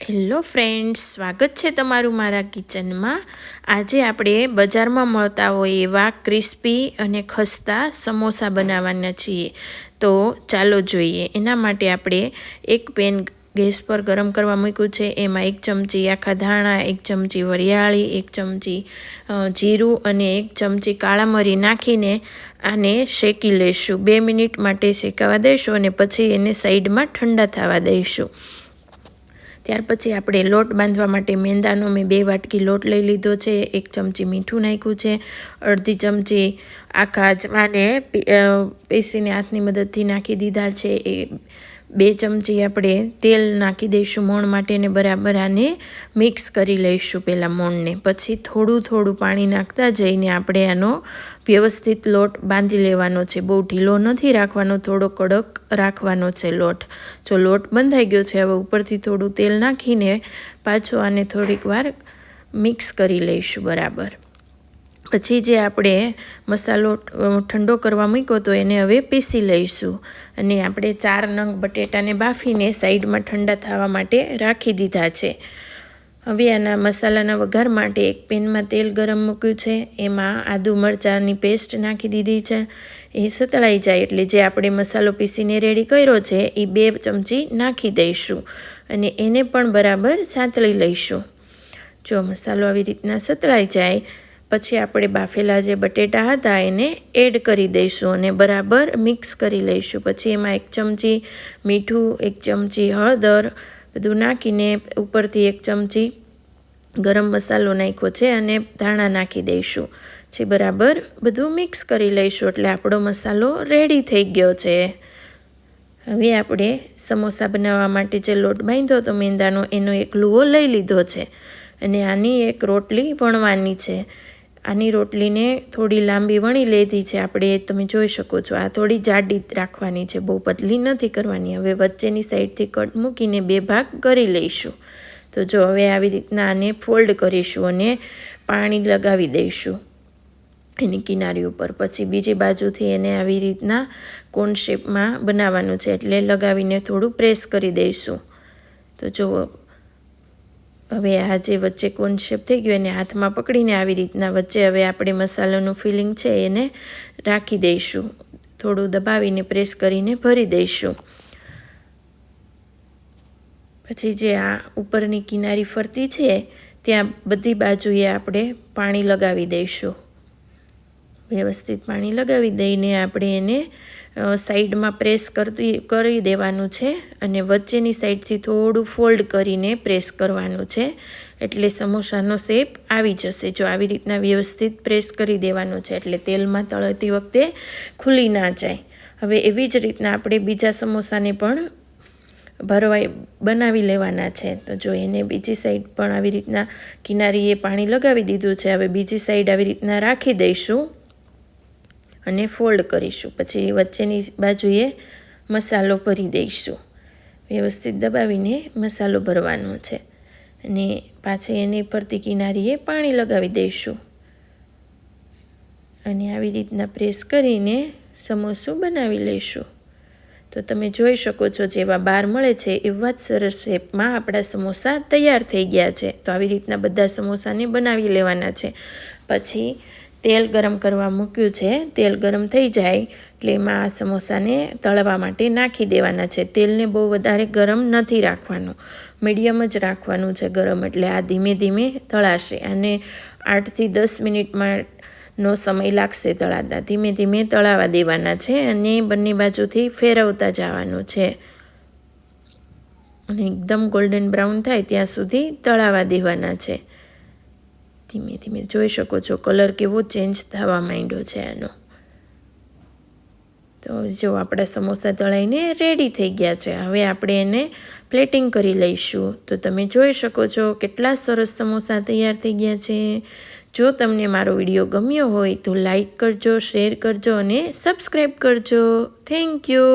Hello friends, સ્વાગત છે તમારું મારા કિચનમાં। આજે આપણે બજારમાં મળતા હોય એવા ક્રિસ્પી અને ખસ્તા સમોસા બનાવવાના છીએ। તો ચાલો જોઈએ। એના માટે આપણે એક પેન ગેસ પર ગરમ કરવા મૂક્યું છે। એમાં 1 ચમચી આખા ધાણા, 1 ચમચી વરિયાળી, 1 ચમચી જીરું અને 1 ચમચી કાળા મરી નાખીને આને શેકી લઈશું। 2 મિનિટ માટે શેકાવા દઈશું અને પછી એને સાઈડમાં ઠંડા થવા દઈશું। ત્યાર પછી આપણે લોટ બાંધવા માટે મેંદાનો મેં 2 વાટકી લોટ લઈ લીધો છે। 1 ચમચી મીઠું નાખ્યું છે। અડધી ચમચી આખા અજમાને પીસીને હાથની મદદથી નાખી દીધા છે। 2 ચમચી આપણે તેલ નાખી દઈશું મોણ માટે ને બરાબર આને મિક્સ કરી લઈશું પહેલાં મોણને। પછી થોડું પાણી નાખતા જઈને આપણે આનો વ્યવસ્થિત લોટ બાંધી લેવાનો છે। બહુ ઢીલો નથી રાખવાનો, થોડો કડક રાખવાનો છે લોટ। જો લોટ બંધાઈ ગયો છે, હવે ઉપરથી થોડું તેલ નાખીને પાછો આને થોડીક વાર મિક્સ કરી લઈશું બરાબર। પછી જે આપણે મસાલો ઠંડો કરવા મૂક્યો તો એને હવે પીસી લઈશું અને આપણે 4 નંગ બટેટાને બાફીને સાઈડમાં ઠંડા થવા માટે રાખી દીધા છે। હવે આના મસાલાના વઘાર માટે એક પેનમાં તેલ ગરમ મૂક્યું છે। એમાં આદુ મરચાંની પેસ્ટ નાખી દીધી છે। એ સતળાઈ જાય એટલે જે આપણે મસાલો પીસીને રેડી કર્યો છે એ 2 ચમચી નાખી દઈશું અને એને પણ બરાબર સાંતળી લઈશું। જો મસાલો આવી રીતના સતળાઈ જાય પછી આપણે બાફેલા જે બટેટા હતા એને એડ કરી દઈશું અને બરાબર મિક્સ કરી લઈશું। પછી એમાં 1 ચમચી મીઠું, 1 ચમચી હળદર બધું નાખીને ઉપરથી 1 ચમચી ગરમ મસાલો નાખ્યો છે અને ધાણા નાખી દઈશું। જે બરાબર બધું મિક્સ કરી લઈશું એટલે આપણો મસાલો રેડી થઈ ગયો છે। હવે આપણે સમોસા બનાવવા માટે જે લોટ બાંધ્યો તો મેંદાનો એનો એક લુઓ લઈ લીધો છે અને આની એક રોટલી વણવાની છે। આની રોટલીને થોડી લાંબી વણી લીધી છે આપણે, તમે જોઈ શકો છો। આ થોડી જાડી રાખવાની છે, બહુ પતલી નથી કરવાની। હવે વચ્ચેની સાઈડથી કટ મૂકીને 2 ભાગ કરી લઈશું। તો જો હવે આવી રીતના આને ફોલ્ડ કરીશું અને પાણી લગાવી દઈશું એની કિનારી ઉપર। પછી બીજી બાજુથી એને આવી રીતના કોન શેપમાં બનાવવાનું છે એટલે લગાવીને થોડું પ્રેસ કરી દઈશું। તો જુઓ હવે આ જે વચ્ચે કોન શેપ થઈ ગયો એને હાથમાં પકડીને આવી રીતના વચ્ચે હવે આપણે મસાલાનું ફિલિંગ છે એને રાખી દઈશું। થોડું દબાવીને પ્રેસ કરીને ભરી દઈશું। પછી જે આ ઉપરની કિનારી ફરતી છે ત્યાં બધી બાજુએ આપણે પાણી લગાવી દઈશું। વ્યવસ્થિત પાણી લગાવી દઈને આપણે એને સાઈડમાં પ્રેસ કરી દેવાનું છે અને વચ્ચેની સાઈડથી થોડું ફોલ્ડ કરીને પ્રેસ કરવાનું છે એટલે સમોસાનો શેપ આવી જશે। જો આવી રીતના વ્યવસ્થિત પ્રેસ કરી દેવાનું છે એટલે તેલમાં તળતી વખતે ખુલી ના જાય। હવે એવી જ રીતના આપણે બીજા સમોસાને પણ બનાવી લેવાના છે। તો જો એને બીજી સાઈડ પણ આવી રીતના કિનારીએ પાણી લગાવી દીધું છે। હવે બીજી સાઈડ આવી રીતના રાખી દઈશું અને ફોલ્ડ કરીશું। પછી વચ્ચેની બાજુએ મસાલો ભરી દઈશું। વ્યવસ્થિત દબાવીને મસાલો ભરવાનો છે અને પાછી એની ફરતી કિનારીએ પાણી લગાવી દઈશું અને આવી રીતના પ્રેસ કરીને સમોસું બનાવી લઈશું। તો તમે જોઈ શકો છો જેવા બહાર મળે છે એવા જ સરસ શેપમાં આપણા સમોસા તૈયાર થઈ ગયા છે। તો આવી રીતના બધા સમોસાને બનાવી લેવાના છે। પછી તેલ ગરમ કરવા મૂક્યું છે। તેલ ગરમ થઈ જાય એટલે એમાં આ સમોસાને તળવા માટે નાખી દેવાના છે। તેલને બહુ વધારે ગરમ નથી રાખવાનું, મીડિયમ જ રાખવાનું છે ગરમ, એટલે આ ધીમે ધીમે તળાશે અને 8 થી 10 મિનિટનો સમય લાગશે તળાતા। ધીમે ધીમે તળાવા દેવાના છે અને બંને બાજુથી ફેરવતા જવાનું છે અને એકદમ ગોલ્ડન બ્રાઉન થાય ત્યાં સુધી તળાવા દેવાના છે। ધીમે ધીમે જોઈ શકો છો કલર કેવો ચેન્જ થવા માંડ્યો છે આનો। તો જો આપણા સમોસા તળાઈને રેડી થઈ ગયા છે। હવે આપણે એને પ્લેટિંગ કરી લઈશું। તો તમે જોઈ શકો છો કેટલા સરસ સમોસા તૈયાર થઈ ગયા છે। જો તમને મારો વિડીયો ગમ્યો હોય તો લાઈક કરજો, શેર કરજો અને સબસ્ક્રાઈબ કરજો। Thank you.